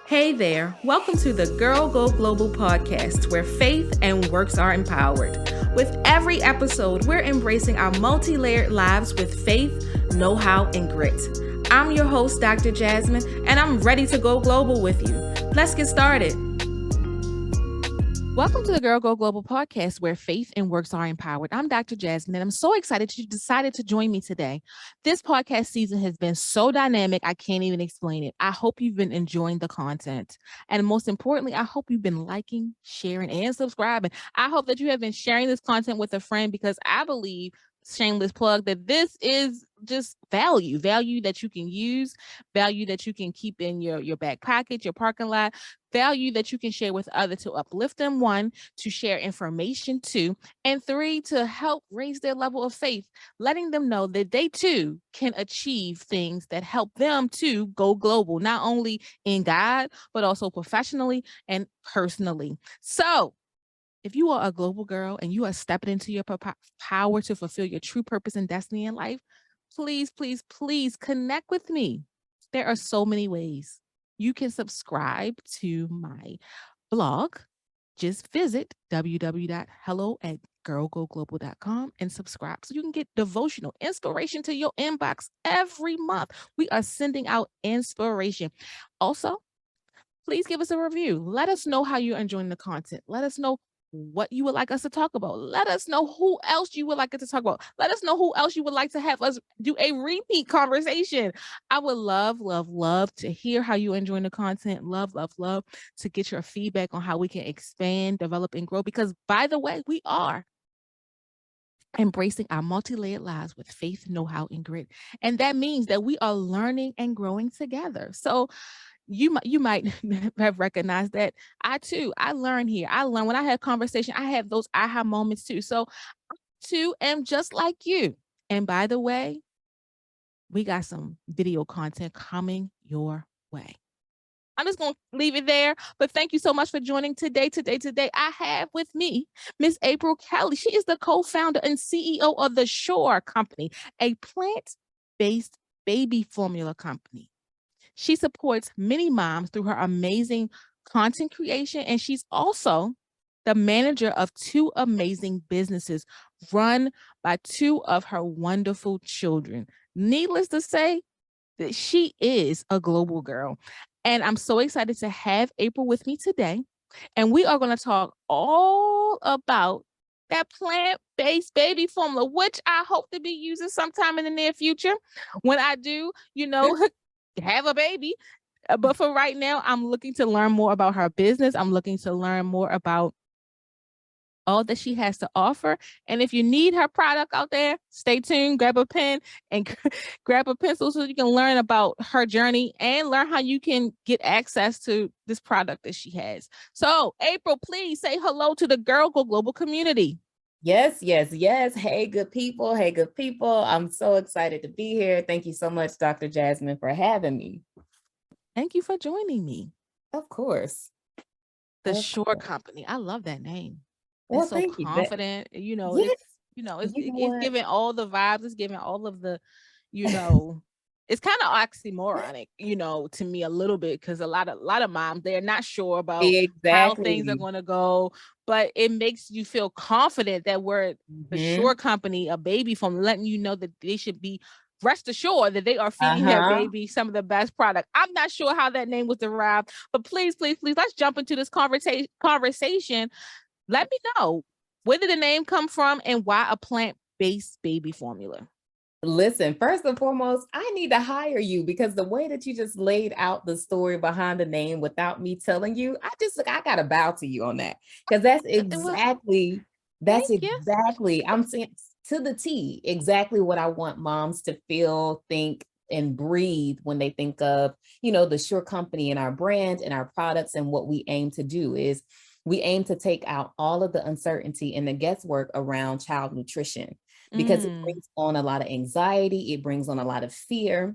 Hey there, welcome to the Girl Go Global podcast, where faith and works are empowered. With every episode, we're embracing our multi-layered lives with faith, know-how, and grit. I'm your host, Dr. Jasmine, and I'm ready to go global with you. Let's get started. Welcome to the Girl Go Global podcast, where faith and works are empowered. I'm Dr. Jasmine, and I'm so excited you decided to join me today. This podcast season has been so dynamic, I can't even explain it. I hope you've been enjoying the content. And most importantly, I hope you've been liking, sharing, and subscribing. I hope that you have been sharing this content with a friend, because I believe, shameless plug, that this is just value that you can use, value that you can keep in your back pocket, your parking lot, value that you can share with others to uplift them, one, to share information, two, and three, to help raise their level of faith, letting them know that they too can achieve things that help them to go global, not only in God, but also professionally and personally. So if you are a global girl and you are stepping into your power to fulfill your true purpose and destiny in life, please, please, please connect with me. There are so many ways. You can subscribe to my blog. Just visit www.hello@girlgoglobal.com and subscribe so you can get devotional inspiration to your inbox every month. We are sending out inspiration. Also, please give us a review. Let us know how you're enjoying the content. Let us know what you would like us to talk about. Let us know who else you would like us to talk about. Let us know who else you would like to have us do a repeat conversation. I would love, love, love to hear how you're enjoying the content. Love, love, love to get your feedback on how we can expand, develop, and grow. Because, by the way, we are embracing our multi-layered lives with faith, know-how, and grit. And that means that we are learning and growing together. So you might have recognized that I learn here. I learn when I have conversation. I have those aha moments too. So I too am just like you. And by the way, we got some video content coming your way. I'm just going to leave it there. But thank you so much for joining today. I have with me Miss April Kelly. She is the co-founder and CEO of the Shore Company, a plant-based baby formula company. She supports many moms through her amazing content creation, and she's also the manager of two amazing businesses run by two of her wonderful children. Needless to say, that she is a global girl. And I'm so excited to have April with me today. And we are going to talk all about that plant-based baby formula, which I hope to be using sometime in the near future when I do, have a baby. But for right now, I'm looking to learn more about her business. I'm looking to learn more about all that she has to offer. And if you need her product out there, stay tuned, grab a pen and grab a pencil so you can learn about her journey and learn how you can get access to this product that she has. So, April, please say hello to the Girl Go Global community. Yes. Hey, good people. I'm so excited to be here. Thank you so much, Dr. Jasmine, for having me. Thank you for joining me. Of course. The Shore Company. I love that name. Well, it's so confident. It's giving all the vibes. It's giving all of the, it's kind of oxymoronic, to me a little bit, because a lot of moms, they're not sure about how things are going to go, but it makes you feel confident that we're the Shore Company, a baby from letting you know that they should be rest assured that they are feeding their baby some of the best product. I'm not sure how that name was derived, but please, let's jump into this conversation. Let me know, where did the name come from and why a plant-based baby formula? Listen, first and foremost, I need to hire you, because the way that you just laid out the story behind the name without me telling you, I got to bow to you on that, because that's exactly, I'm saying to the T, exactly what I want moms to feel, think, and breathe when they think of, the Shore Company and our brand and our products. And what we aim to do is we aim to take out all of the uncertainty and the guesswork around child nutrition, because it brings on a lot of anxiety. It brings on a lot of fear.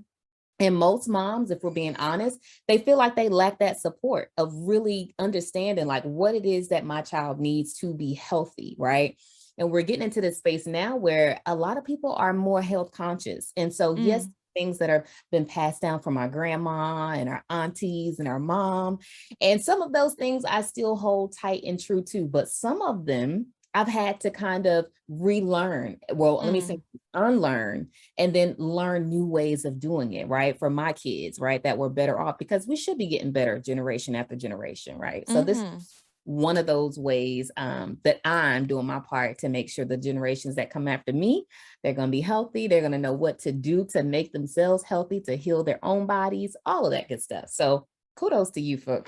And most moms, if we're being honest, they feel like they lack that support of really understanding like what it is that my child needs to be healthy, right? And we're getting into this space now where a lot of people are more health conscious. And so, yes, things that have been passed down from our grandma and our aunties and our mom. And some of those things I still hold tight and true to, but some of them I've had to kind of relearn. Well, let me say Mm, unlearn and then learn new ways of doing it, right? For my kids, right? That we're better off because we should be getting better generation after generation, right? So this mhm. one of those ways that I'm doing my part to make sure the generations that come after me, they're going to be healthy. They're going to know what to do to make themselves healthy, to heal their own bodies, all of that good stuff. So kudos to you for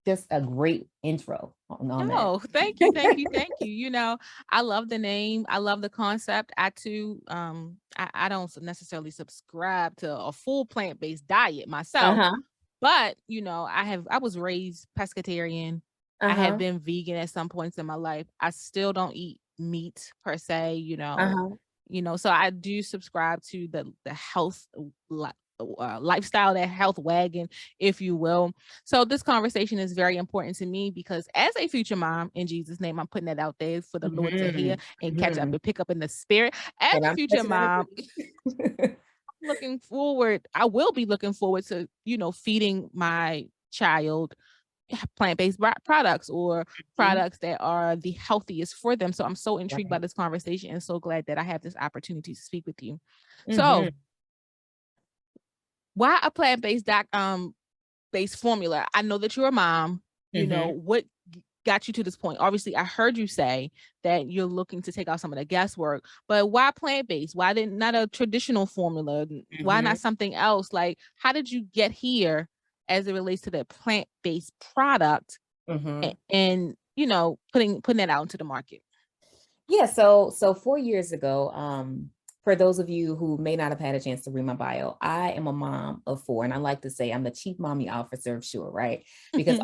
just a great intro on that. No, thank you, thank you, thank you. I love the name. I love the concept. I too, I don't necessarily subscribe to a full plant-based diet myself, Uh-huh. but I was raised pescatarian. I have Uh-huh. been vegan at some points in my life. I still don't eat meat per se, Uh-huh. so I do subscribe to the health lifestyle, that health wagon, if you will. So this conversation is very important to me because as a future mom, in Jesus' name, I'm putting that out there for the Lord to hear Mhm. and catch up Mhm. and pick up in the spirit. As And a I'm future catching that mom, agree. I will be looking forward to, feeding my child plant-based products or Mhm. products that are the healthiest for them. So I'm so intrigued by Right. this conversation and so glad that I have this opportunity to speak with you. So, Mhm. why a plant-based based formula? I know that you're a mom. Mhm. What got you to this point? Obviously, I heard you say that you're looking to take out some of the guesswork, but why plant-based? Why didn't not a traditional formula? Why Mhm. not something else? Like, how did you get here as it relates to the plant-based product Mhm. and putting that out into the market? Yeah, so 4 years ago, for those of you who may not have had a chance to read my bio, I am a mom of four, and I like to say I'm the chief mommy officer of Sure, right? Because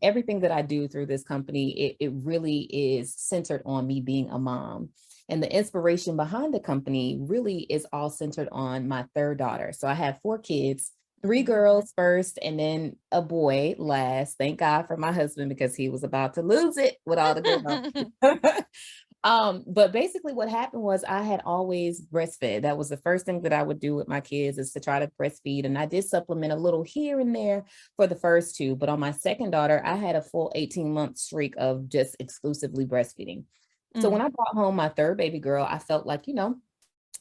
everything that I do through this company, it really is centered on me being a mom. And the inspiration behind the company really is all centered on my third daughter. So I have four kids, three Mhm. girls first, and then a boy last. Thank God for my husband because he was about to lose it with all the girls. But basically what happened was I had always breastfed. That was the first thing that I would do with my kids is to try to breastfeed. And I did supplement a little here and there for the first two. But on my second daughter, I had a full 18-month streak of just exclusively breastfeeding. So when Mm, I brought home my third baby girl, I felt like,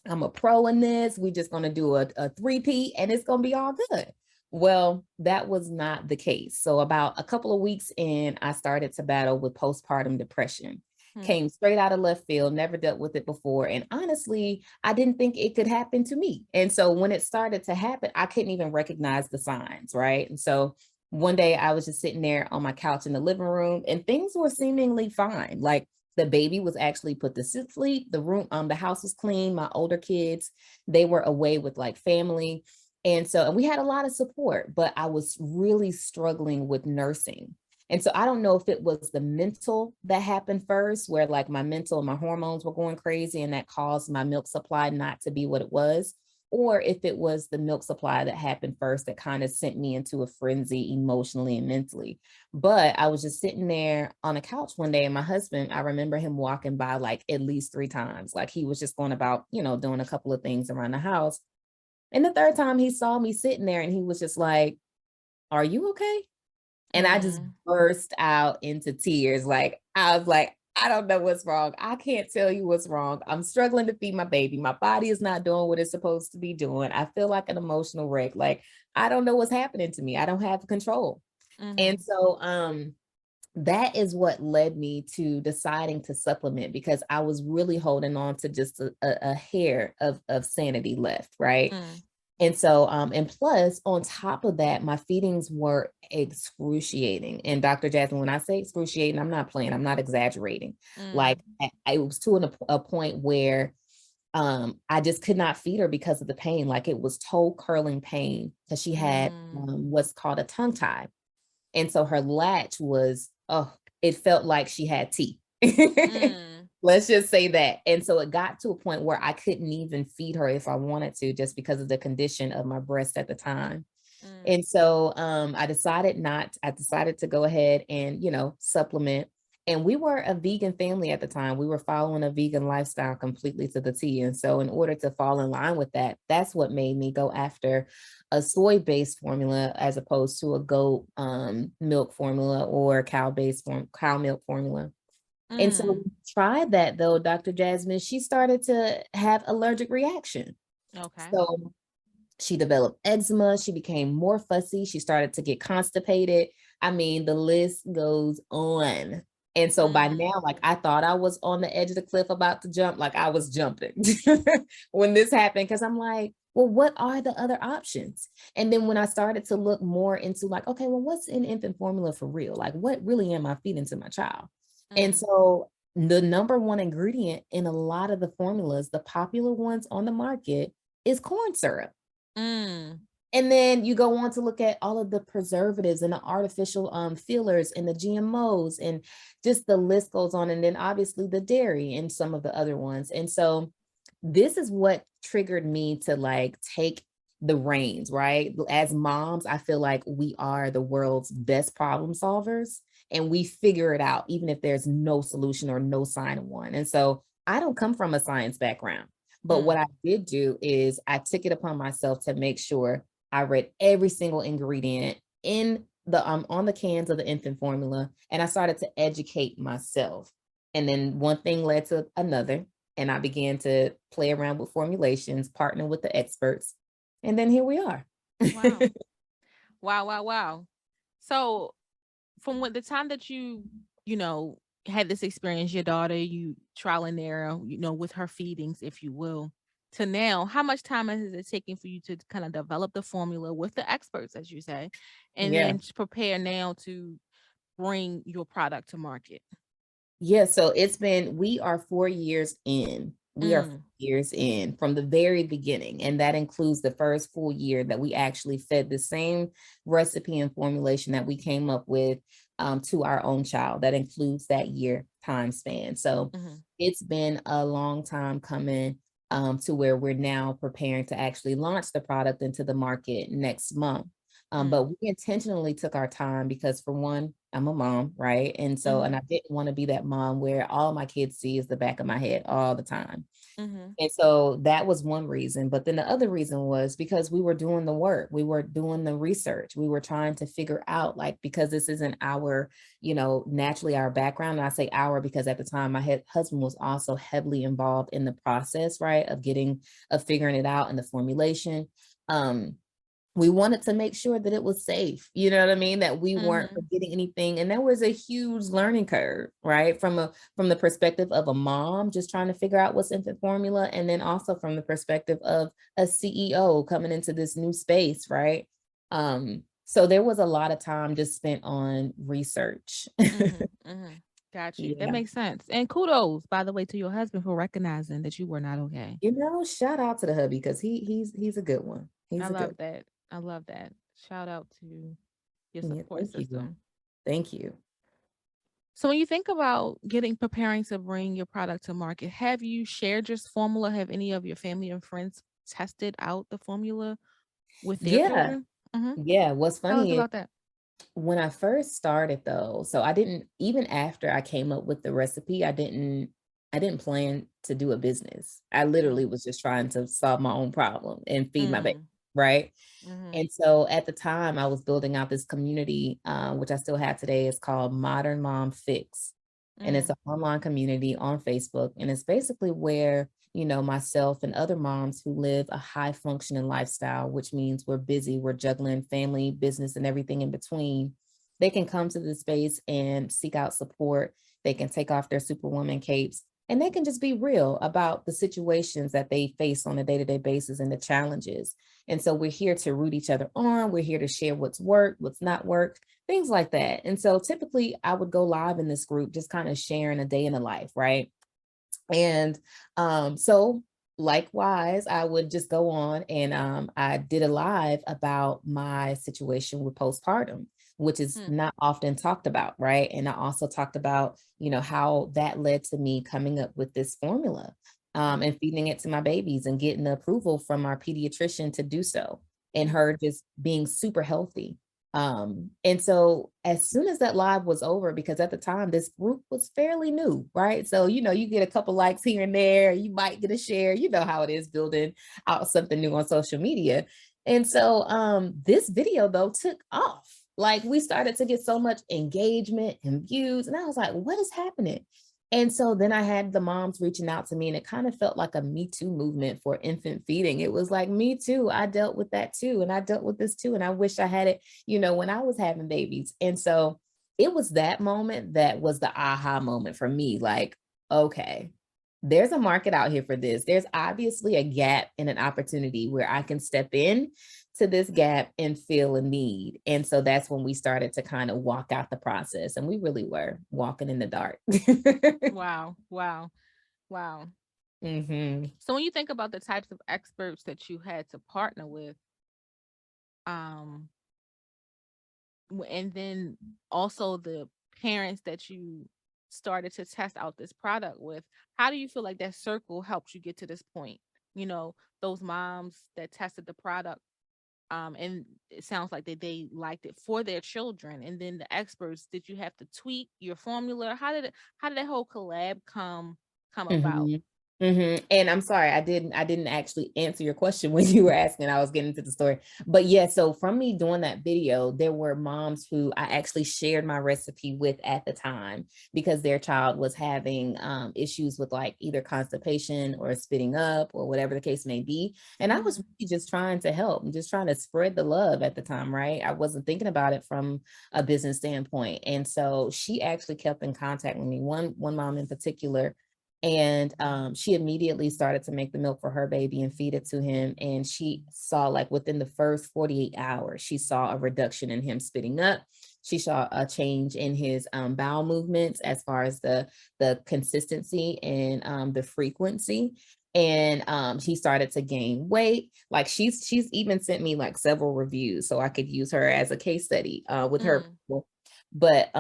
I'm a pro in this. We're just going to do a three-peat and it's going to be all good. Well, that was not the case. So about a couple of weeks in, I started to battle with postpartum depression. mm, Came straight out of left field, never dealt with it before. And honestly, I didn't think it could happen to me. And so when it started to happen, I couldn't even recognize the signs, right? And so one day I was just sitting there on my couch in the living room and things were seemingly fine. Like the baby was actually put to sleep. The house was clean. My older kids, they were away with like family. And we had a lot of support, but I was really struggling with nursing. And so I don't know if it was the mental that happened first, where like my mental and my hormones were going crazy and that caused my milk supply not to be what it was, or if it was the milk supply that happened first that kind of sent me into a frenzy emotionally and mentally. But I was just sitting there on a couch one day, and my husband, I remember him walking by like at least three times. Like he was just going about, doing a couple of things around the house. And the third time he saw me sitting there and he was just like, "Are you okay?" And I just mm, burst out into tears. Like, I was like, I don't know what's wrong. I can't tell you what's wrong. I'm struggling to feed my baby. My body is not doing what it's supposed to be doing. I feel like an emotional wreck. Like, I don't know what's happening to me. I don't have control. And mhm, so, that is what led me to deciding to supplement because I was really holding on to just a hair of sanity left, right? mm, And plus, on top of that, my feedings were excruciating. And Dr. Jasmine, when I say excruciating, I'm not playing, I'm not exaggerating. Like, mm, it was to a point where I just could not feed her because of the pain. Like, it was toe curling pain because she had mm, what's called a tongue tie. And so her latch was, oh, it felt like she had teeth. mm, Let's just say that. And so it got to a point where I couldn't even feed her if I wanted to, just because of the condition of my breast at the time. mm, And so I decided to go ahead and, supplement. And we were a vegan family at the time. We were following a vegan lifestyle completely to the T. And so in order to fall in line with that, that's what made me go after a soy-based formula as opposed to a goat milk formula or cow milk formula. And so Mm, we tried that though, Dr. Jasmine, she started to have allergic reaction. okay. So she developed eczema. She became more fussy. She started to get constipated. I mean, the list goes on. And so by Mm, now, like I thought I was on the edge of the cliff about to jump, like I was jumping when this happened. Cause I'm like, well, what are the other options? And then when I started to look more into like, okay, well, what's in infant formula for real? Like, what really am I feeding to my child? And mm, so the number one ingredient in a lot of the formulas, the popular ones on the market, is corn syrup. mm, And then you go on to look at all of the preservatives and the artificial fillers and the GMOs, and just the list goes on. And then obviously the dairy and some of the other ones. And so this is what triggered me to like take the reins, right? As moms, I feel like we are the world's best problem solvers, and we figure it out, even if there's no solution or no sign of one. And so I don't come from a science background. But what mm, I did do is I took it upon myself to make sure I read every single ingredient in the on the cans of the infant formula, and I started to educate myself. And then one thing led to another, and I began to play around with formulations, partner with the experts, and then here we are. wow. Wow, wow, wow. So from what the time that you know, had this experience, your daughter, you trial and error, with her feedings, if you will, to now, how much time has it taken for you to kind of develop the formula with the experts, as you say, and Yeah. then to prepare now to bring your product to market? Yeah, so we are 4 years in. We are 4 Mm, years in from the very beginning. And that includes the first full year that we actually fed the same recipe and formulation that we came up with to our own child. That includes that year time span. So mhm, it's been a long time coming to where we're now preparing to actually launch the product into the market next month. But mm, we intentionally took our time because, for one, I'm a mom, right? And so, and mhm, I didn't want to be that mom where all my kids see is the back of my head all the time. mhm, And so that was one reason. But then the other reason was because we were doing the work, we were doing the research, we were trying to figure out, like, because this isn't our, naturally our background. And I say our because at the time my husband was also heavily involved in the process, right, of figuring it out and the formulation. Um, we wanted to make sure that it was safe, you know what I mean? That we weren't mhm, forgetting anything. And there was a huge learning curve, right? From the perspective of a mom just trying to figure out what's infant formula. And then also from the perspective of a CEO coming into this new space, right? So there was a lot of time just spent on research. mhm, mhm. Got you. That Yeah. makes sense. And kudos, by the way, to your husband for recognizing that you were not okay. Shout out to the hubby because he's a good one. I He's a good love that. I love that. Shout out to your one. Yeah, support thank you. system. Thank you. So when you think about preparing to bring your product to market, have you shared your formula? Have any of your family and friends tested out the formula with their Yeah. children? Hmm. Yeah. What's Tell us funny is, about that. when I first started though, so I didn't, even after I came up with the recipe, I didn't plan to do a business. I literally was just trying to solve my own problem and feed my baby, Mm, right? mm, And so at the time I was building out this community, which I still have today. It's called Modern Mom Fix. And it's mm, an online community on Facebook. And it's basically where, myself and other moms who live a high functioning lifestyle, which means we're busy, we're juggling family, business, and everything in between. They can come to this space and seek out support. They can take off their superwoman capes, and they can just be real about the situations that they face on a day-to-day basis and the challenges. And so we're here to root each other on. We're here to share what's worked, what's not worked, things like that. And so typically I would go live in this group, just kind of sharing a day in the life, right? And so likewise, I would just go on and I did a live about my situation with postpartum, which is mm, not often talked about, right? And I also talked about, how that led to me coming up with this formula mm, and feeding it to my babies and getting the approval from our pediatrician to do so. And mm, her just being super healthy. And so as soon as that live was over, because at the time this group was fairly new, right? So, you get a couple likes here and there, you might get a share, you know how it is building out something new on social media. And so this video though took off. Like we started to get so much engagement and views. And I was like, what is happening? And so then I had the moms reaching out to me, and it kind of felt like a Me Too movement for infant feeding. It was like, me too. I dealt with that too. And I dealt with this too. And I wish I had it, when I was having babies. And so it was that moment that was the aha moment for me. Like, okay, there's a market out here for this. There's obviously a gap and an opportunity where I can step in to this gap and feel a need. And so that's when we started to kind of walk out the process. And we really were walking in the dark. Wow. Wow. Wow. hmm So when you think about the types of experts that you had to partner with, um, and then also the parents that you started to test out this product with, how do you feel like that circle helped you get to this point? You know, those moms that tested the product, and it sounds like they liked it for their children, and then the experts, did you have to tweak your formula? How did that whole collab come about? hmm And I'm sorry, I didn't actually answer your question when you were asking. I was getting into the story. But yeah, so from me doing that video, there were moms who I actually shared my recipe with at the time because their child was having issues with like either constipation or spitting up or whatever the case may be. And I was Mhm. really just trying to help and just trying to spread the love at the time, right? I wasn't thinking about it from a business standpoint. And so she actually kept in contact with me, one mom in particular, and she immediately started to make the milk for her baby and feed it to him. And she saw, like, within the first 48 hours, she saw a reduction in him spitting up. She saw a change in his bowel movements as far as the consistency and the frequency. And he started to gain weight. Like she's even sent me like several reviews so I could use her as a case study with her. Mm. But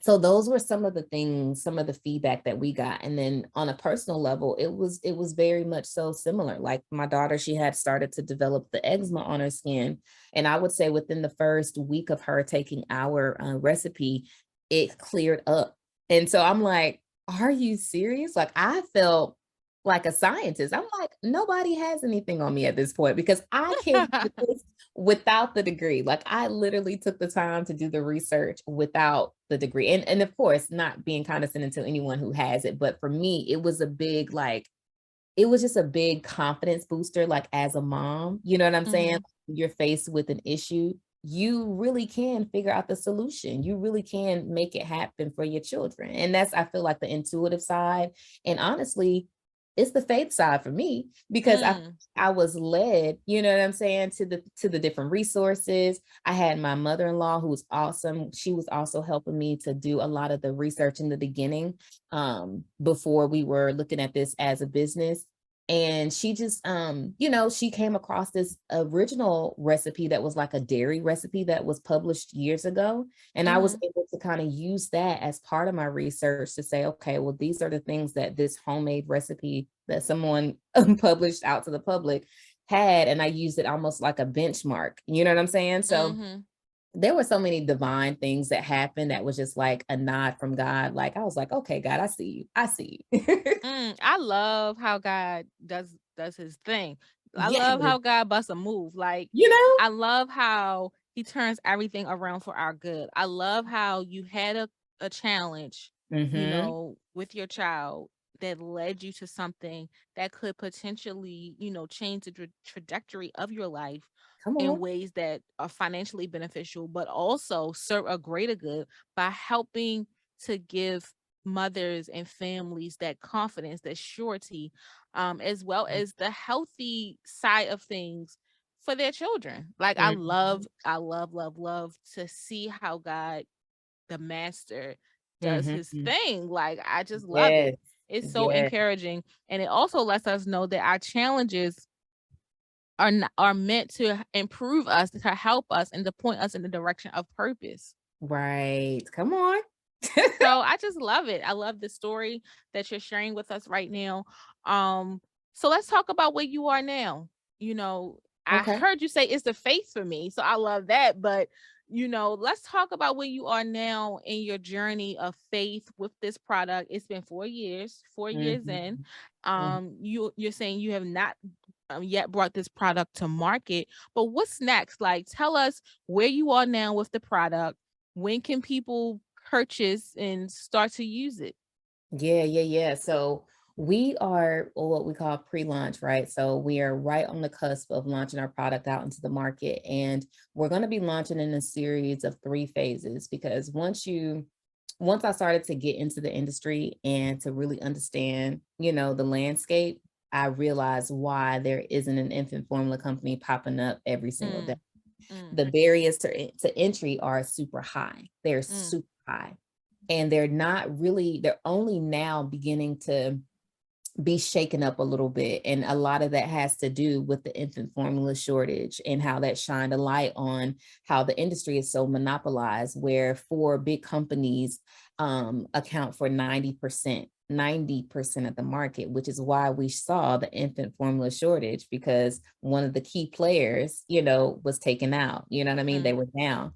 so those were some of the things, some of the feedback that we got. And then on a personal level, it was very much so similar. Like my daughter, she had started to develop the eczema on her skin, and I would say within the first week of her taking our recipe, it cleared up. And so I'm like, are you serious? Like I felt like a scientist. I'm like, nobody has anything on me at this point because I came to this without the degree. Like I literally took the time to do the research without the degree. And of course, not being condescending to anyone who has it, but for me, it was a big like it was just a big confidence booster, like as a mom, you know what I'm saying? Mhm. You're faced with an issue, you really can figure out the solution. You really can make it happen for your children. And that's, I feel like, the intuitive side. And honestly, it's the faith side for me because I Mm. I was led, you know what I'm saying, to the different resources. I had my mother-in-law who was awesome. She was also helping me to do a lot of the research in the beginning before we were looking at this as a business. And she just she came across this original recipe that was like a dairy recipe that was published years ago, and I was Mhm. able to kind of use that as part of my research to say, okay, well, these are the things that this homemade recipe that someone published out to the public had, and I used it almost like a benchmark, you know what I'm saying? So Mhm. there were so many divine things that happened that was just like a nod from God. Like I was like, okay, God, I see you. I see you. I love how God does his thing. I Yes. love how God busts a move. Like, You know? I love how he turns everything around for our good. I love how you had a challenge, Mhm. with your child that led you to something that could potentially, change the trajectory of your life Come in on. ways that are financially beneficial, but also serve a greater good by helping to give mothers and families that confidence, that surety, as well as the healthy side of things for their children. Like Mhm. I love, love, love to see how God, the master, does his Mhm. thing. Like I just love it. Yes. It's so Yes. encouraging. And it also lets us know that our challenges are meant to improve us, to help us, and to point us in the direction of purpose. Right. Come on. So I just love it. I love the story that you're sharing with us right now. Um, so let's talk about where you are now. You know, I Okay. heard you say it's the face for me. So I love that. But let's talk about where you are now in your journey of faith with this product. It's been 4 years, 4 years in. Mhm. Mhm. You're saying you have not yet brought this product to market, but what's next? Like, tell us where you are now with the product. When can people purchase and start to use it? Yeah. So we are what we call pre-launch, right? So we are right on the cusp of launching our product out into the market. And we're going to be launching in a series of 3 phases because once I started to get into the industry and to really understand, the landscape, I realized why there isn't an infant formula company popping up every single day. Mm, mm, The barriers to entry are super high. They're mm, super high. And they're only now beginning to be shaken up a little bit. And a lot of that has to do with the infant formula shortage and how that shined a light on how the industry is so monopolized, where 4 big companies account for 90% of the market, which is why we saw the infant formula shortage, because one of the key players, was taken out. You know what I mean? They mm, were down.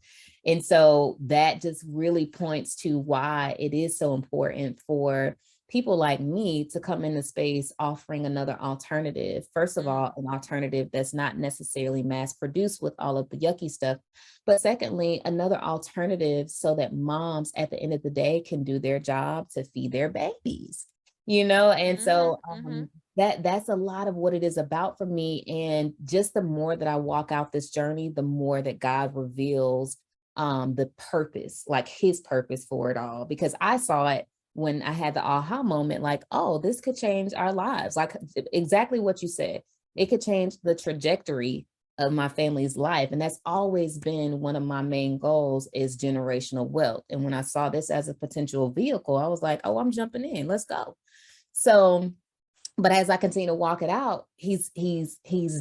And so that just really points to why it is so important for people like me to come in the space offering another alternative. First of mm, all, an alternative that's not necessarily mass produced with all of the yucky stuff. But secondly, another alternative so that moms at the end of the day can do their job to feed their babies, and mhm, so mhm, that's a lot of what it is about for me. And just the more that I walk out this journey, the more that God reveals the purpose, like his purpose for it all, because I saw it when I had the aha moment, like, oh, this could change our lives. Like exactly what you said. It could change the trajectory of my family's life. And that's always been one of my main goals, is generational wealth. And when I saw this as a potential vehicle, I was like, oh, I'm jumping in. Let's go. So, but as I continue to walk it out, he's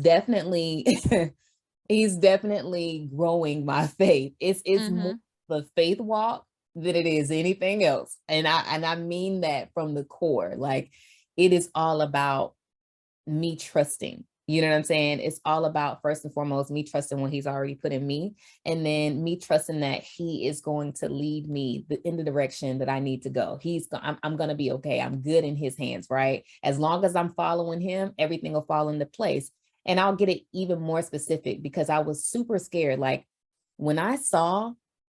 definitely he's definitely growing my faith. It's more mhm, of a faith walk than it is anything else. And I mean that from the core. Like, it is all about me trusting. You know what I'm saying? It's all about, first and foremost, me trusting what he's already put in me, and then me trusting that he is going to lead me in the direction that I need to go. I'm going to be okay. I'm good in his hands, right? As long as I'm following him, everything will fall into place. And I'll get it even more specific, because I was super scared. Like, when I saw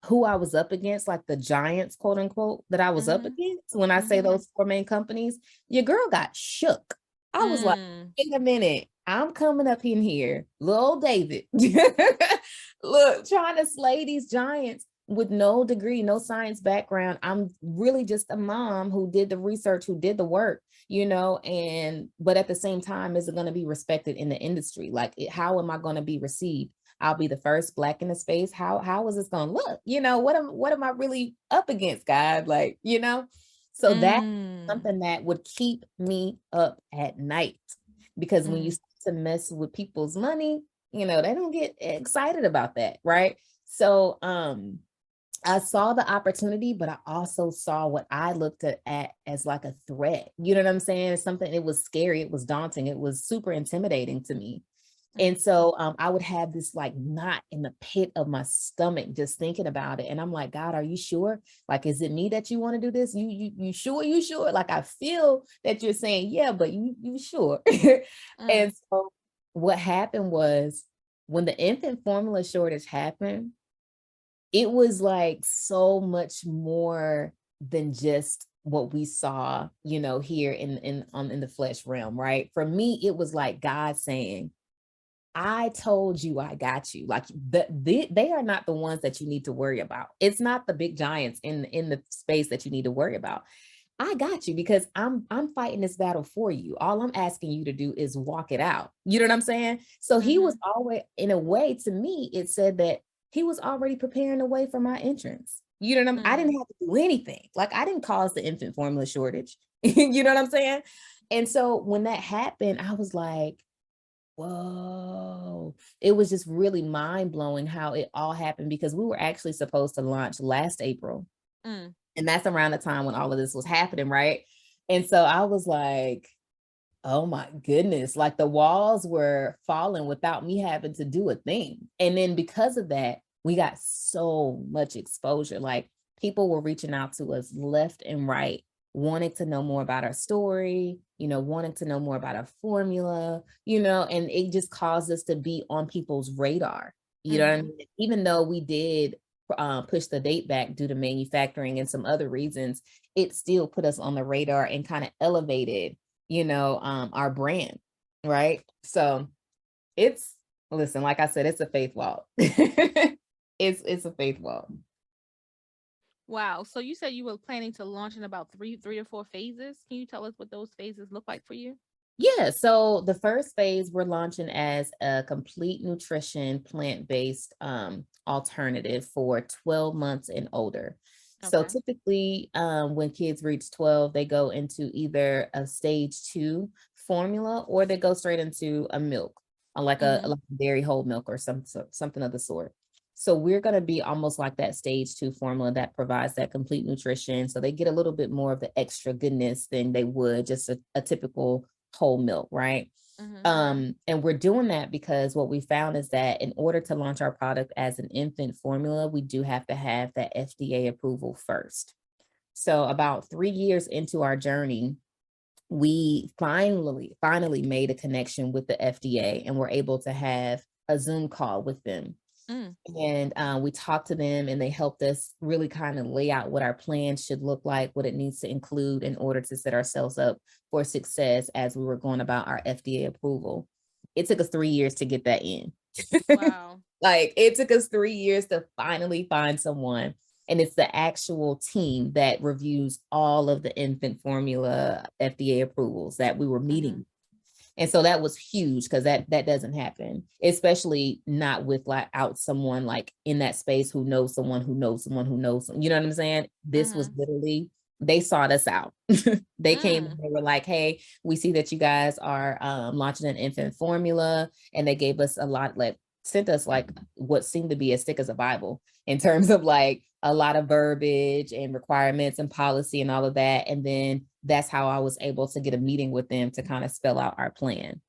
who I was up against, like the giants, quote unquote, that I was up mhm, against, when I say mhm, those 4 main companies, your girl got shook. I was like, mm, wait a minute, I'm coming up in here, little David, look, trying to slay these giants with no degree, no science background. I'm really just a mom who did the research, who did the work, but at the same time, is it going to be respected in the industry? Like, how am I going to be received? I'll be the first Black in the space. How is this going to look? What am I really up against, God? Like, so that mm, something that would keep me up at night, because when you mm, start to mess with people's money, they don't get excited about that, right? So I saw the opportunity, but I also saw what I looked at as like a threat. You know what I'm saying? It's something, it was scary, it was daunting, it was super intimidating to me. And mm, so I would have this like knot in the pit of my stomach just thinking about it. And I'm like, God, are you sure? Like, is it me that you want to do this? You sure? You sure? Like, I feel that you're saying, yeah, but you sure? mm, And so what happened was, when the infant formula shortage happened, it was like so much more than just what we saw, here in the flesh realm, right? For me, it was like God saying, I told you I got you. Like, they are not the ones that you need to worry about. It's not the big giants in the space that you need to worry about. I got you, because I'm fighting this battle for you. All I'm asking you to do is walk it out. You know what I'm saying? So he was mhm, always, in a way, to me, it said that he was already preparing the way for my entrance. You know what I mm, didn't have to do anything. Like, I didn't cause the infant formula shortage. You know what I'm saying? And so when that happened, I was like, whoa. It was just really mind blowing how it all happened, because we were actually supposed to launch last April. mm, And that's around the time when all of this was happening, right? And so I was like, Oh my goodness. Like the walls were falling without me having to do a thing. And then because of that, we got so much exposure. Like people were reaching out to us left and right, wanting to know more about our story, wanting to know more about our formula, and it just caused us to be on people's radar. You know what I Mhm. mean? Even though we did push the date back due to manufacturing and some other reasons, it still put us on the radar and kind of elevated our brand, right? So it's listen, like I said, it's a faith walk. It's a faith walk. Wow. So you said you were planning to launch in about three or four phases. Can you tell us what those phases look like for you? Yeah, so the first phase we're launching as a complete nutrition plant-based alternative for 12 months and older. So Okay. typically when kids reach 12, they go into either a stage 2 formula or they go straight into a milk, Mhm. like a dairy whole milk or something of the sort. So we're going to be almost like that stage 2 formula that provides that complete nutrition. So they get a little bit more of the extra goodness than they would just a typical whole milk, right? Mhm. And we're doing that because what we found is that in order to launch our product as an infant formula, we do have to have that FDA approval first. So about 3 years into our journey, we finally made a connection with the FDA and we're able to have a Zoom call with them. Mm. And we talked to them and they helped us really kind of lay out what our plan should look like, what it needs to include in order to set ourselves up for success as we were going about our FDA approval. It took us 3 years to get that in. Wow. Like it took us 3 years to finally find someone. And it's the actual team that reviews all of the infant formula FDA approvals that we were Mhm. meeting, and so that was huge because that doesn't happen, especially not with like out someone like in that space who knows someone who knows someone who knows, you know what I'm saying? This was Mhm. literally, they sought us out. They came and Mm. they were like, hey, we see that you guys are launching an infant formula. And they gave us a lot, like sent us like what seemed to be as thick as a Bible in terms of like a lot of verbiage and requirements and policy and all of that. And then that's how I was able to get a meeting with them to kind of spell out our plan.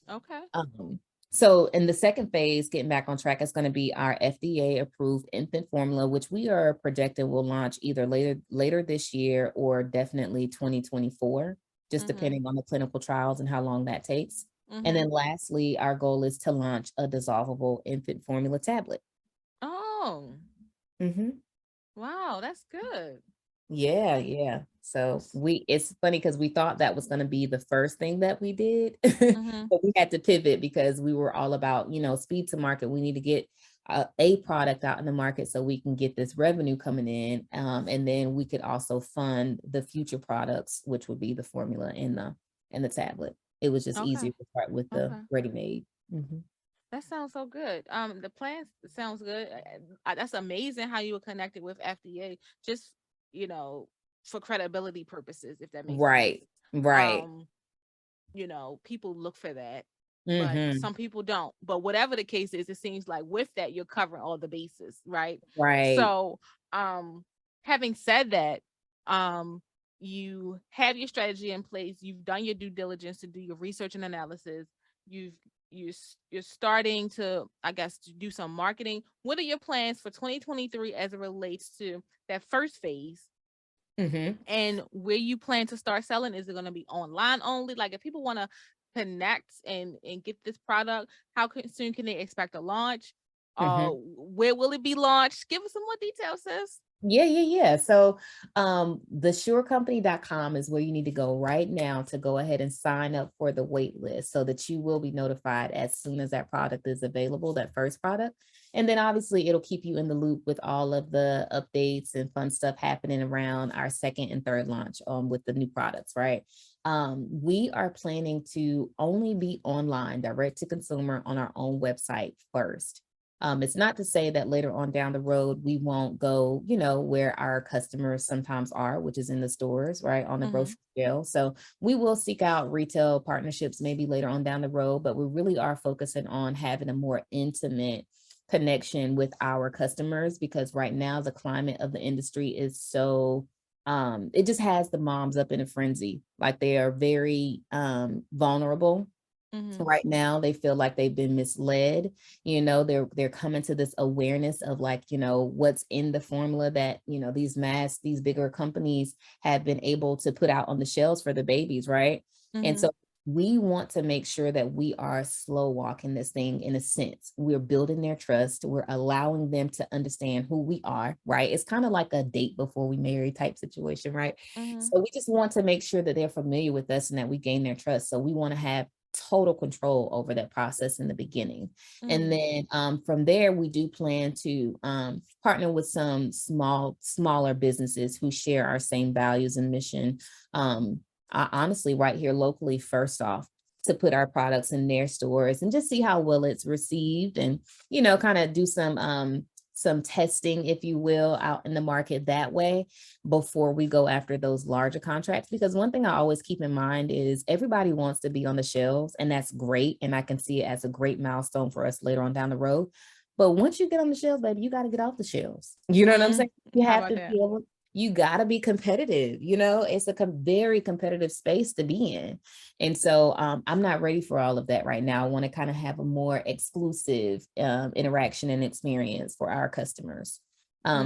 Okay. Um, so in the second phase, getting back on track, is going to be our FDA approved infant formula, which we are projecting will launch either later this year or definitely 2024, just Mhm. depending on the clinical trials and how long that takes. And then Mhm. lastly, our goal is to launch a dissolvable infant formula tablet. Oh. Mhm. Wow, that's good. Yeah, yeah. So it's funny because we thought that was going to be the first thing that we did, Mhm. but we had to pivot because we were all about, speed to market. We need to get a product out in the market so we can get this revenue coming in. And then we could also fund the future products, which would be the formula and the tablet. It was just Okay. easier to start with the Okay. ready-made. Mhm. That sounds so good. The plan sounds good. That's amazing how you were connected with FDA. Just you know, for credibility purposes, if that makes sense. Right, right. Um, people look for that, but Hmm. some people don't. But whatever the case is, it seems like with that, you're covering all the bases, right? Right. So, having said that, um, you have your strategy in place. You've done your due diligence to do your research and analysis. You've you're starting to, I guess, to do some marketing. What are your plans for 2023 as it relates to that first phase? Hmm. And where you plan to start selling, is it going to be online only? Like if people want to connect and get this product, soon can they expect a launch? Where will it be launched? Give us some more details, sis. Yeah, yeah, yeah. So thesurecompany.com is where you need to go right now to go ahead and sign up for the wait list so that you will be notified as soon as that product is available, that first product. And then obviously it'll keep you in the loop with all of the updates and fun stuff happening around our second and third launch with the new products, right? We are planning to only be online, direct to consumer on our own website first. It's not to say that later on down the road, we won't go, where our customers sometimes are, which is in the stores, right, on the Mm-hmm. grocery scale. So we will seek out retail partnerships maybe later on down the road, but we really are focusing on having a more intimate connection with our customers because right now the climate of the industry is so it just has the moms up in a frenzy. Like they are very vulnerable right now. They feel like they've been misled. They're coming to this awareness of like, what's in the formula that, these bigger companies have been able to put out on the shelves for the babies, right? And so we want to make sure that we are slow walking this thing. In a sense, we're building their trust. We're allowing them to understand who we are, right? It's kind of like a date before we marry type situation, right? So we just want to make sure that they're familiar with us and that we gain their trust. So we want to have total control over that process in the beginning. And then from there, we do plan to partner with some smaller businesses who share our same values and mission. Honestly, right here locally, first off, to put our products in their stores and just see how well it's received, and kind of do some testing, if you will, out in the market that way before we go after those larger contracts. Because one thing I always keep in mind is everybody wants to be on the shelves, and that's great. And I can see it as a great milestone for us later on down the road. But once you get on the shelves, baby, you got to get off the shelves. You know what I'm saying? You have to be able, you got to be competitive. It's a very competitive space to be in. And so I'm not ready for all of that right now. I want to kind of have a more exclusive interaction and experience for our customers.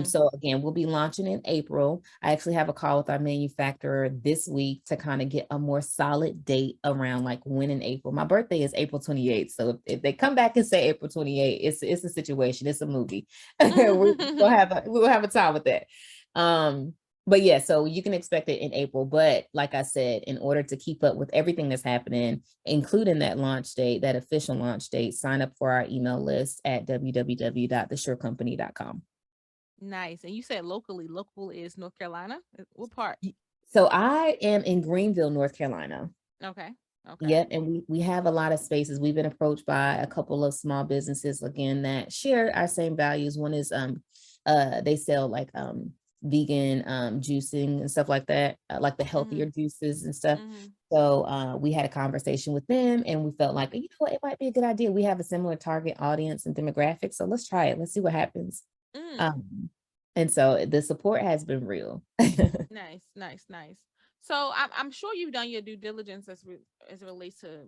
So again, we'll be launching in April. I actually have a call with our manufacturer this week to kind of get a more solid date around like when in April. My birthday is April 28th. So if they come back and say April 28th, it's a situation. It's a movie. We'll have a time with that. But yeah, so you can expect it in April. But like I said, in order to keep up with everything that's happening, including that launch date, that official launch date, sign up for our email list at www.thesurecompany.com. Nice. And you said locally. Local is North Carolina? What part? So I am in Greenville, North Carolina. Okay. Yep. And we have a lot of spaces. We've been approached by a couple of small businesses, again, that share our same values. One is they sell like vegan juicing and stuff like that, like the healthier juices and stuff. So we had a conversation with them, and we felt like, what, it might be a good idea. We have a similar target audience and demographic, so let's try it. Let's see what happens. And so the support has been real. Nice. So I'm sure you've done your due diligence as it relates to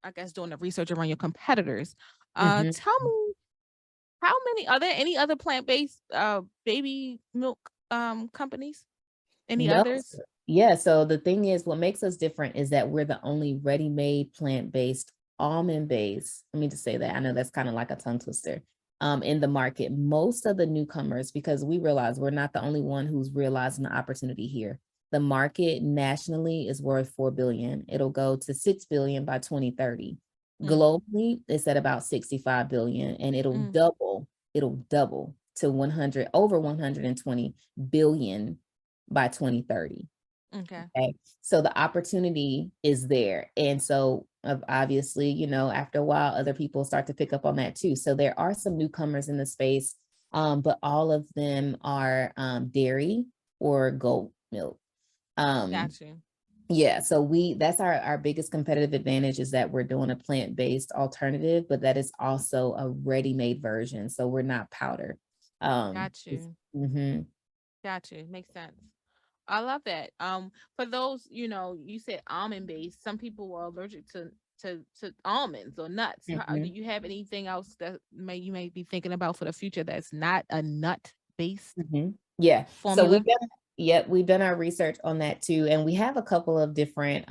I guess doing the research around your competitors. Tell me, are there any other plant-based baby milk companies? Any No. others? Yeah. So the thing is, what makes us different is that we're the only ready-made plant-based, almond-based. Let me just say that. I know that's kind of like a tongue twister. In the market, most of the newcomers, because we realize we're not the only one who's realizing the opportunity here. The market nationally is worth $4 billion. It'll go to $6 billion by 2030. Globally, it's at about 65 billion, and it'll double to over 120 billion by 2030. Okay. So the opportunity is there. And so obviously, after a while, other people start to pick up on that too. So there are some newcomers in the space, but all of them are dairy or goat milk. Got you. Yeah, so that's our biggest competitive advantage, is that we're doing a plant-based alternative, but that is also a ready-made version. So we're not powder. Got you. Got you. Makes sense. I love that. For those, you said almond based. Some people are allergic to almonds or nuts. Do you have anything else that you may be thinking about for the future that's not a nut based Yeah. formula? So we've done our research on that too, and we have a couple of different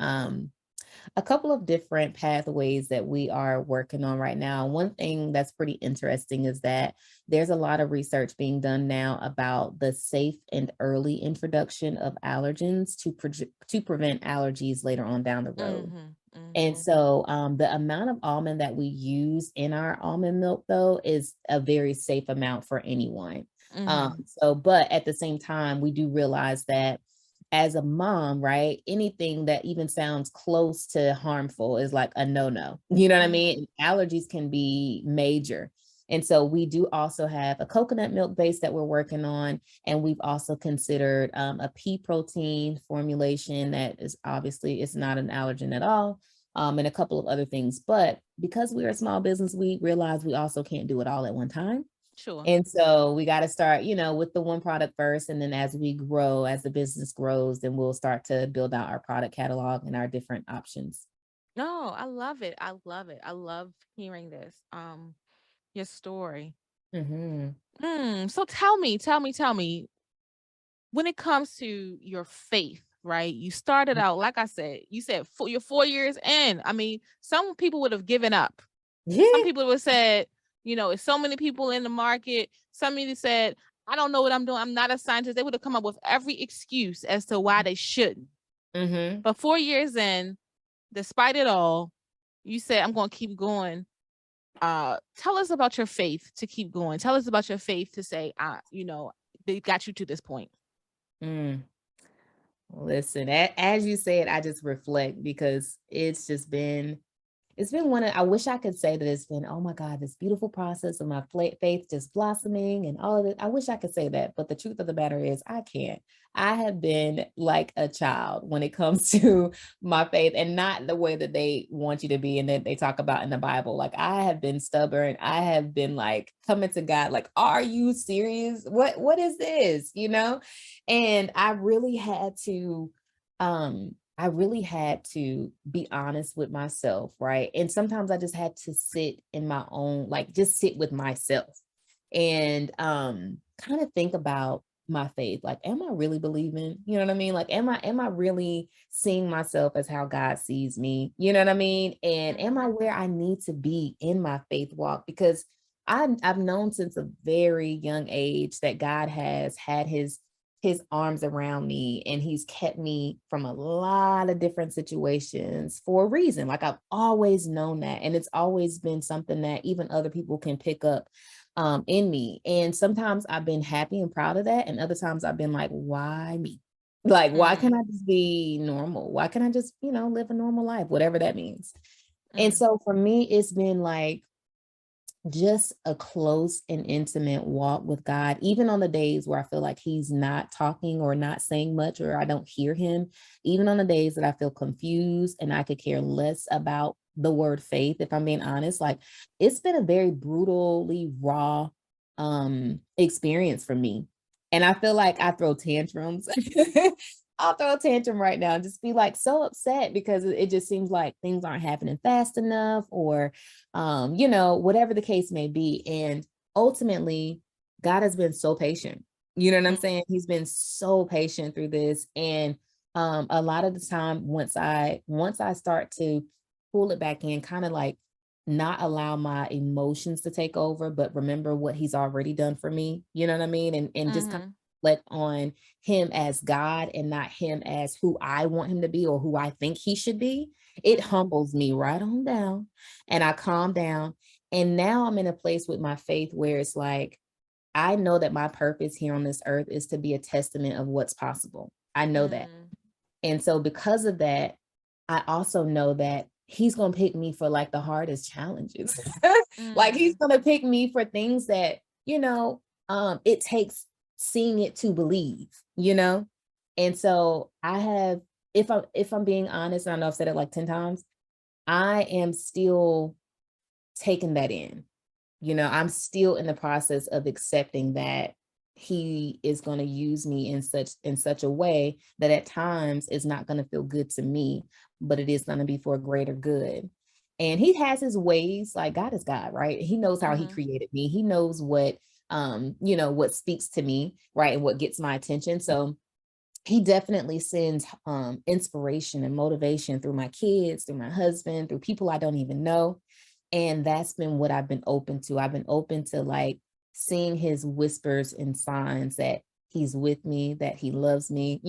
pathways that we are working on right now. One thing that's pretty interesting is that there's a lot of research being done now about the safe and early introduction of allergens to prevent allergies later on down the road. And so the amount of almond that we use in our almond milk, though, is a very safe amount for anyone. But at the same time, we do realize that as a mom, right, anything that even sounds close to harmful is like a no-no. You know what I mean? Allergies can be major. And so we do also have a coconut milk base that we're working on. And we've also considered a pea protein formulation that is obviously, it's not an allergen at all. And a couple of other things. But because we're a small business, we realize we also can't do it all at one time. Sure. And so we got to start, with the one product first. And then as we grow, as the business grows, then we'll start to build out our product catalog and our different options. No, I love it. I love it. I love hearing this. Your story. Hmm. So tell me, when it comes to your faith, right? You started out, like I said, you said you're 4 years in. I mean, some people would have given up. Some Yeah. people would have said, it's so many people in the market. Some people said, I don't know what I'm doing. I'm not a scientist. They would have come up with every excuse as to why they shouldn't. Hmm. But 4 years in, despite it all, you said, I'm going to keep going. Tell us about your faith to keep going. Tell us about your faith to say, they got you to this point. Mm. Listen, as you said, I just reflect because it's been I wish I could say that it's been, oh my God, this beautiful process of my faith just blossoming and all of it. I wish I could say that. But the truth of the matter is, I can't. I have been like a child when it comes to my faith, and not the way that they want you to be and that they talk about in the Bible. Like, I have been stubborn. I have been like coming to God, like, are you serious? What is this? And I really had to be honest with myself, right? And sometimes I just had to sit in my own, like, just sit with myself and kind of think about my faith. Like, am I really believing? You know what I mean? Like, am I really seeing myself as how God sees me? You know what I mean? And am I Mhm. where I need to be in my faith walk? Because I've known since a very young age that God has had his arms around me, and he's kept me from a lot of different situations for a reason. Like, I've always known that, and it's always been something that even other people can pick up in me. And sometimes I've been happy and proud of that, and other times I've been like, why me? Like, why can't Mm, I just be normal? Why can't I just, live a normal life, whatever that means? And mm, so for me, it's been like just a close and intimate walk with God, even on the days where I feel like he's not talking or not saying much, or I don't hear him, even on the days that I feel confused and I could care less about the word faith, if I'm being honest. Like, it's been a very brutally raw experience for me. And I feel like I throw tantrums. I'll throw a tantrum right now and just be like so upset because it just seems like things aren't happening fast enough, or whatever the case may be. And ultimately, God has been so patient. You know what I'm mm, saying? He's been so patient through this. And a lot of the time, once I start to pull it back in, kind of like not allow my emotions to take over, but remember what he's already done for me. You know what I mean? And just kind of mhm, reflect on him as God and not him as who I want him to be or who I think he should be. It mhm, humbles me right on down, and I calm down. And now I'm in a place with my faith where it's like, I know that my purpose here on this earth is to be a testament of what's possible. I know that. mm, And so because of that, I also know that he's going to pick me for like the hardest challenges. Like, he's mm, going to pick me for things that, it takes seeing it to believe. And so I have, if I'm being honest, and I know I've said it like 10 times, I am still taking that in. I'm still in the process of accepting that he is going to use me in such a way that at times it's not going to feel good to me, but it is going to be for a greater good. And he has his ways. Like, God is God, right? He knows how he mhm, created me. He knows what speaks to me, right? And what gets my attention. So he definitely sends inspiration and motivation through my kids, through my husband, through people I don't even know. And that's been what I've been open to. I've been open to like seeing his whispers and signs that he's with me, that he loves me.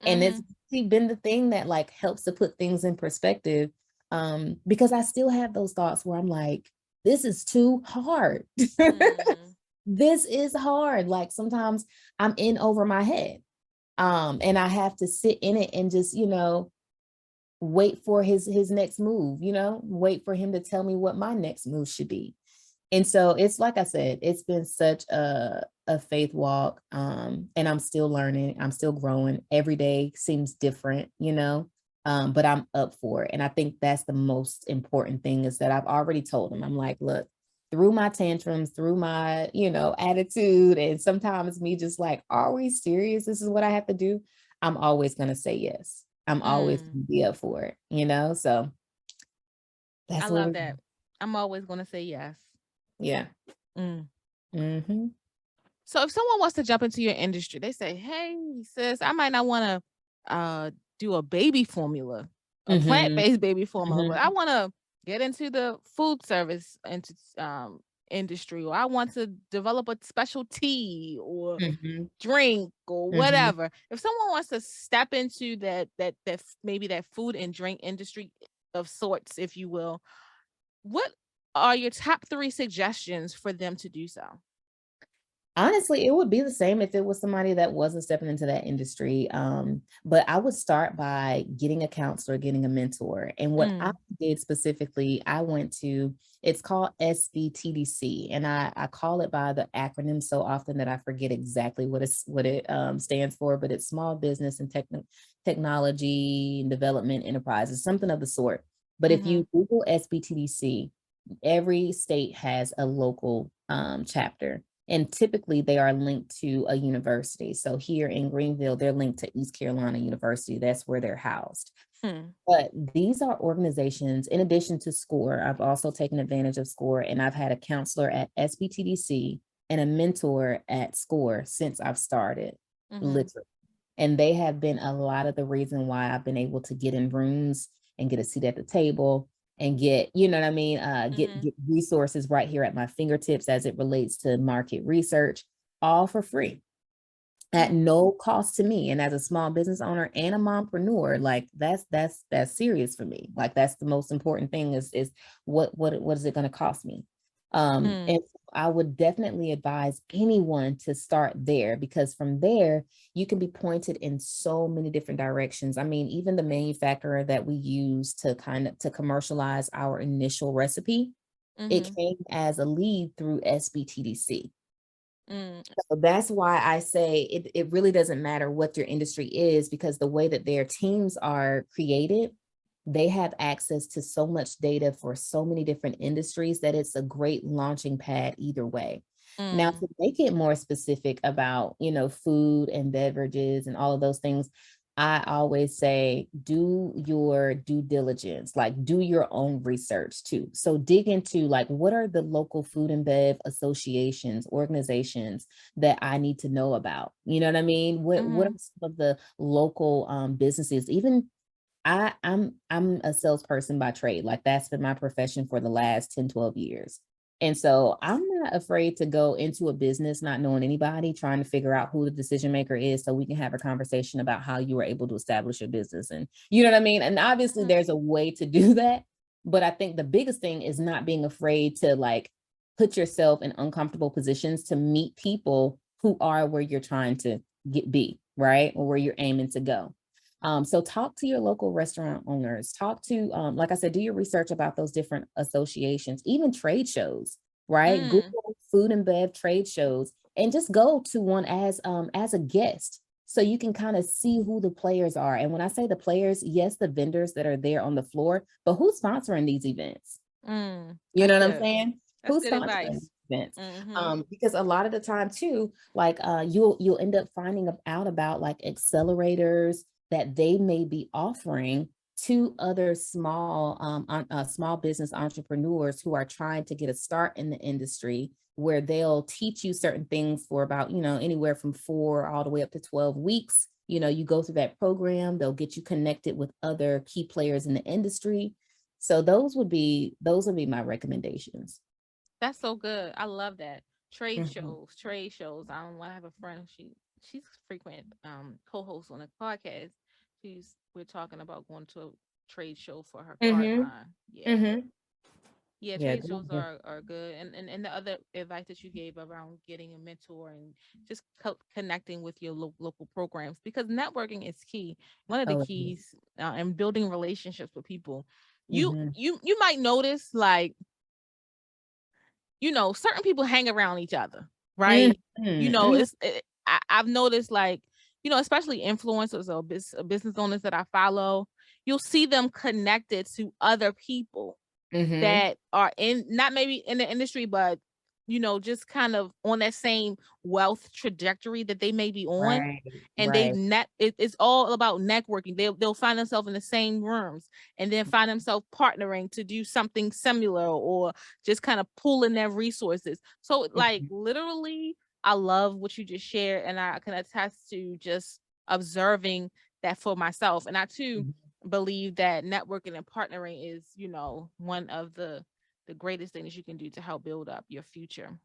And it's mhm, been the thing that like helps to put things in perspective. Because I still have those thoughts where I'm like, this is too hard. mm, This is hard. Like, sometimes I'm in over my head. And I have to sit in it and just, wait for his next move, wait for him to tell me what my next move should be. And so it's like I said, it's been such a faith walk. And I'm still learning, I'm still growing. Every day seems different. But I'm up for it. And I think that's the most important thing, is that I've already told him, I'm like, look, through my tantrums, through my, attitude, and sometimes me just like, are we serious? This is what I have to do. I'm always going to say yes. I'm always Mm, going to be up for it. So I that's what love we, that. I'm always going to say yes. yeah. Mm. Mm-hmm. So if someone wants to jump into your industry, they say, "Hey, sis, I might not want to do a baby formula, a Mm-hmm. plant-based baby formula, but I Mm-hmm. want to get into the food service industry, or I want to develop a special tea or Mm-hmm. drink or Mm-hmm. whatever." If someone wants to step into that maybe that food and drink industry of sorts, if you will, what are your top 3 suggestions for them to do so? Honestly, it would be the same if it was somebody that wasn't stepping into that industry. But I would start by getting a counselor, getting a mentor. And what I Mm, did specifically, I went to, it's called SBTDC. And I call it by the acronym so often that I forget exactly what it stands for, but it's Small Business and Technology and Development Enterprises, something of the sort. But if mhm, you Google SBTDC, every state has a local chapter, and typically they are linked to a university. So here in Greenville, they're linked to East Carolina University. That's where they're housed. hmm, But these are organizations, in addition to SCORE, I've also taken advantage of SCORE, and I've had a counselor at SBTDC and a mentor at SCORE since I've started, mhm, literally. And they have been a lot of the reason why I've been able to get in rooms and get a seat at the table and get, you know what I mean, get mhm, resources right here at my fingertips as it relates to market research, all for free at mm, no cost to me. And as a small business owner and a mompreneur, like that's serious for me. Like that's the most important thing is what is it going to cost me? mm, And I would definitely advise anyone to start there, because from there you can be pointed in so many different directions. I mean, even the manufacturer that we use to kind of to commercialize our initial recipe, it mhm, came as a lead through SBTDC. mm, So that's why I say it really doesn't matter what your industry is, because the way that their teams are created, they have access to so much data for so many different industries that it's a great launching pad either way. Now, mm, to make it more specific about, food and beverages and all of those things, I always say do your due diligence, like do your own research too. So dig into like what are the local food and bev associations, organizations that I need to know about. You know what I mean? What are mhm, some of the local businesses? Even I'm a salesperson by trade. Like that's been my profession for the last 10, 12 years. And so I'm not afraid to go into a business not knowing anybody, trying to figure out who the decision maker is so we can have a conversation about how you were able to establish your business. And you know what I mean? And obviously mhm, there's a way to do that. But I think the biggest thing is not being afraid to like put yourself in uncomfortable positions to meet people who are where you're trying to be, right? Or where you're aiming to go. So talk to your local restaurant owners, talk to, like I said, do your research about those different associations, even trade shows, right? mm. Google food and bev trade shows and just go to one as a guest. So you can kind of see who the players are. And when I say the players, yes, the vendors that are there on the floor, but who's sponsoring these events? You That's know what I'm good. saying? That's Who's good sponsoring advice. events? Mhm, Because a lot of the time too, like you'll end up finding out about like accelerators that they may be offering to other small business entrepreneurs who are trying to get a start in the industry, where they'll teach you certain things for about, anywhere from 4 all the way up to 12 weeks. You go through that program, they'll get you connected with other key players in the industry. So those would be my recommendations. that's so good. I love that. Trade Mhm. shows, trade shows. I have a friend. She's frequent co-host on a podcast. We're talking about going to a trade show for her card Mhm. line. Yeah. Mhm. Yeah, Yeah, trade go shows ahead. are good, and the other advice that you gave around getting a mentor and just connecting with your local programs, because networking is key. One of the Oh, it is. keys and building relationships with people. You Mhm. you you might notice, like, certain people hang around each other, Mhm. right? Mhm. I've noticed, like, especially influencers or business owners that I follow. You'll see them connected to other people. Mhm. that are in, not maybe in the industry, but just kind of on that same wealth trajectory that they may be on. Right. And they Right. it's all about networking. They'll find themselves in the same rooms and then find themselves partnering to do something similar, or just kind of pooling their resources. So like Mhm. literally, I love what you just shared, and I can attest to just observing that for myself. And I too Mhm. believe that networking and partnering is, one of the greatest things you can do to help build up your future.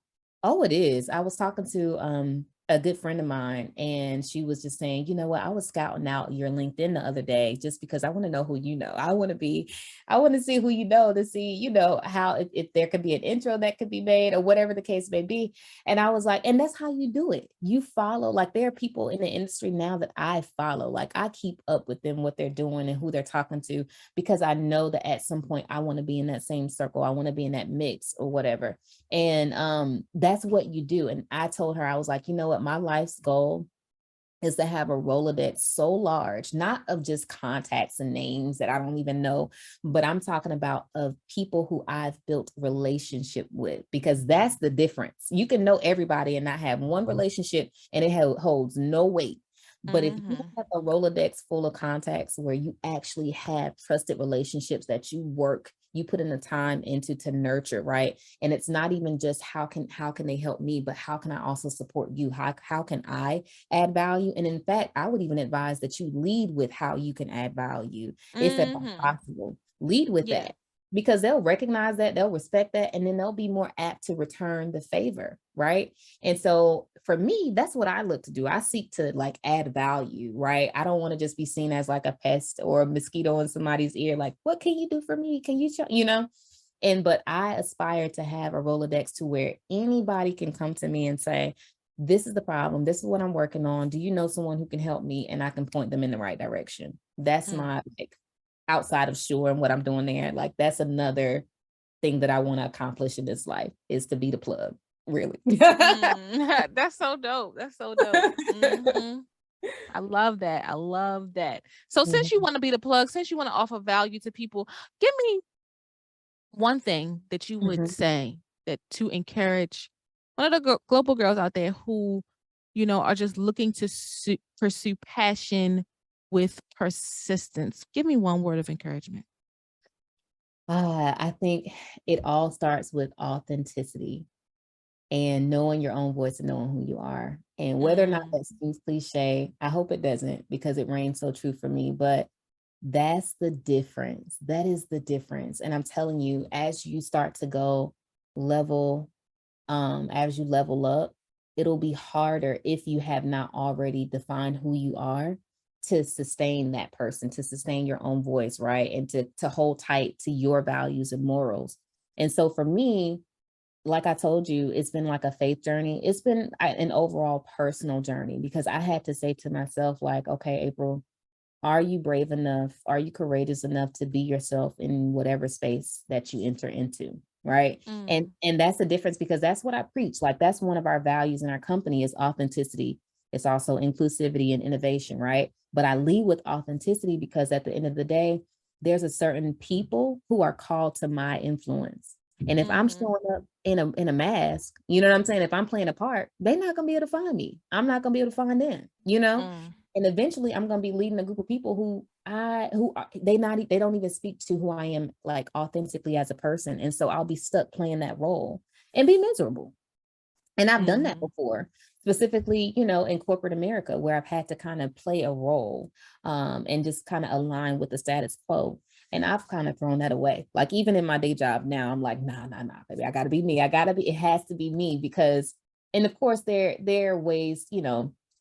Oh, it is. I was talking to a good friend of mine, and she was just saying, you know what, I was scouting out your LinkedIn the other day just because I want to know who you know. I want to see who you know, to see, how if there could be an intro that could be made or whatever the case may be. And I was like, and that's how you do it. You follow, like there are people in the industry now that I follow. Like I keep up with them, what they're doing and who they're talking to, because I know that at some point I want to be in that same circle. I want to be in that mix or whatever. And that's what you do. And I told her, I was like, you know what, my life's goal is to have a Rolodex so large, not of just contacts and names that I don't even know, but I'm talking about of people who I've built relationship with, because that's the difference. You can know everybody and not have one relationship and it holds no weight. But if you Mhm. have a Rolodex full of contacts where you actually have trusted relationships that you put in the time into to nurture, right? And it's not even just how can they help me, but how can I also support you? How can I add value? And in fact, I would even advise that you lead with how you can add value, if at all Mhm. possible. Lead with Yeah. that, because they'll recognize that, they'll respect that, and then they'll be more apt to return the favor, right? And so for me, that's what I look to do. I seek to like add value, right? I don't want to just be seen as like a pest or a mosquito in somebody's ear. Like, what can you do for me? Can you show, And but I aspire to have a Rolodex to where anybody can come to me and say, this is the problem. This is what I'm working on. Do you know someone who can help me? And I can point them in the right direction. That's Mm. my like outside of Sure and what I'm doing there. Like that's another thing that I want to accomplish in this life, is to be the plug, really. That's so dope. That's so dope. I love that. I love that. So since you Mhm, want to be the plug, since you want to offer value to people, give me one thing that you would mhm. say that to encourage one of the global girls out there who, are just looking to pursue passion with persistence. Give me one word of encouragement. I think it all starts with authenticity and knowing your own voice and knowing who you are. And whether or not Mm, that seems cliche, I hope it doesn't, because it reigns so true for me. But that's the difference. That is the difference. And I'm telling you, as you start to go level, as you level up, it'll be harder, if you have not already defined who you are, to sustain that person, to sustain your own voice, right? And to hold tight to your values and morals. And so for me, like I told you, it's been like a faith journey. It's been an overall personal journey, because I had to say to myself, like, okay, April, are you brave enough? Are you courageous enough to be yourself in whatever space that you enter into? Right. And mm, and that's the difference, because that's what I preach. Like that's one of our values in our company, is authenticity. It's also inclusivity and innovation, right? But I lead with authenticity because at the end of the day, there's a certain people who are called to my influence. And if I'm mhm, showing up in a mask, you know what I'm saying? If I'm playing a part, they're not gonna be able to find me. I'm not gonna be able to find them. mm, And eventually I'm going to be leading a group of people they don't even speak to who I am, like authentically as a person. And so I'll be stuck playing that role and be miserable. And I've done that mhm, before, specifically, in corporate America, where I've had to kind of play a role, and just kind of align with the status quo. And I've kind of thrown that away. Like even in my day job now, I'm like, nah, nah, nah, baby, I gotta be me. It has to be me, because, and of course there are ways,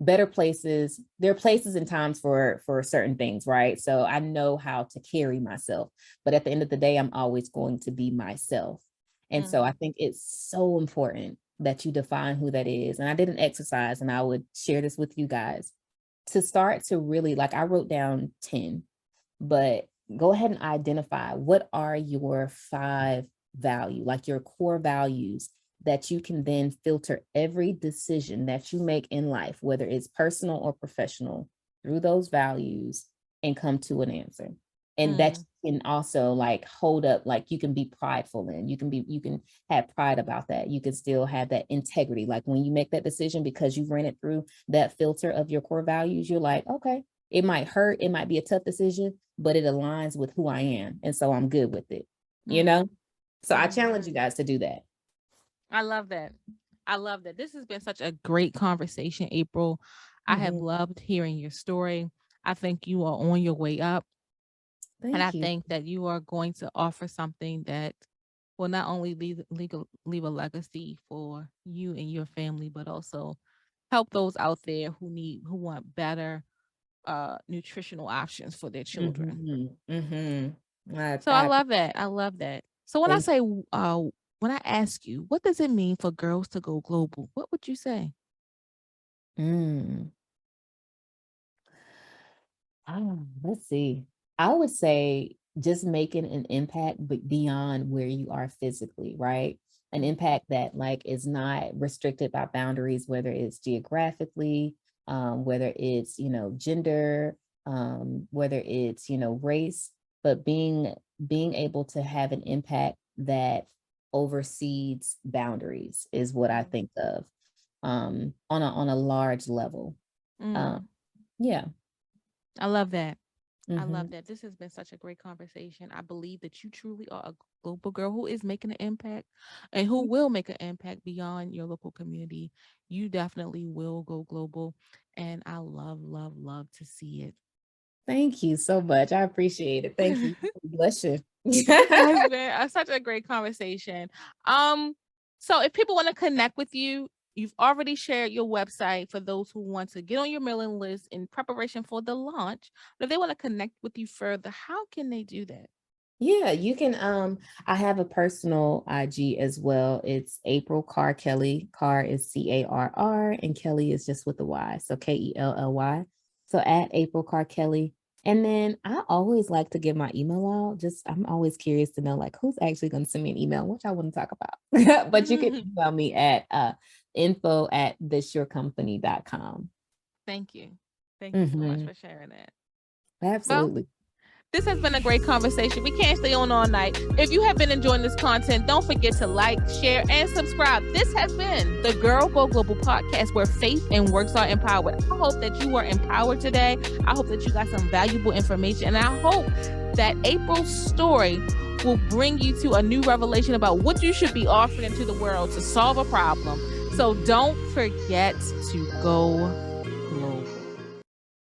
better places. There are places and times for certain things, right? So I know how to carry myself. But at the end of the day, I'm always going to be myself. And so I mhm, think it's so important that you define who that is. And I did an exercise, and I would share this with you guys, to start to really, like, I wrote down 10, but go ahead and identify what are your 5 like your core values, that you can then filter every decision that you make in life, whether it's personal or professional, through those values, and come to an answer. And that mm. can also like hold up, like you can be prideful in, you can have pride about that. You can still have that integrity. Like when you make that decision because you ran it through that filter of your core values, you're like, okay, it might hurt, it might be a tough decision, but it aligns with who I am. And so I'm good with it, you know? So I challenge you guys to do that. I love that. I love that. This has been such a great conversation, April. I have loved hearing your story. I think you are on your way up. And I Thank you. think that you are going to offer something that will not only leave a legacy for you and your family, but also help those out there who want better nutritional options for their children. So I love that. I love that. So when I Thank say when I ask you, what does it mean for girls to go global? What would you say? Let's see. I would say just making an impact, but beyond where you are physically, right? An impact that like is not restricted by boundaries, whether it's geographically, whether it's, gender, whether it's, race, but being able to have an impact that oversees boundaries is what I think of on a large level. Yeah. I love that. I love Mhm. that. This has been such a great conversation. I believe that you truly are a global girl who is making an impact and who will make an impact beyond your local community. You definitely will go global. And I love, love, love to see it. Thank you so much. I appreciate it. Thank you. Bless you. This has been such a great conversation. Um, so if people want to connect with you, you've already shared your website for those who want to get on your mailing list in preparation for the launch. But if they want to connect with you further, how can they do that? Yeah, you can I have a personal IG as well. It's April Carr Kelly. Carr is Carr and Kelly is just with the Y. So Kelly. So at April Carr Kelly. And then I always like to give my email out. Just I'm always curious to know like who's actually going to send me an email, which I want to talk about. But you can email me at info@thisyourcompany.com. Thank you. Thank you so much for sharing that. Well, Absolutely. this has been a great conversation. We can't stay on all night. If you have been enjoying this content, don't forget to like, share, and subscribe. This has been the Girl Go Global podcast where faith and works are empowered. I hope that you were empowered today. I hope that you got some valuable information. And I hope that April's story will bring you to a new revelation about what you should be offering into the world to solve a problem. So don't forget to go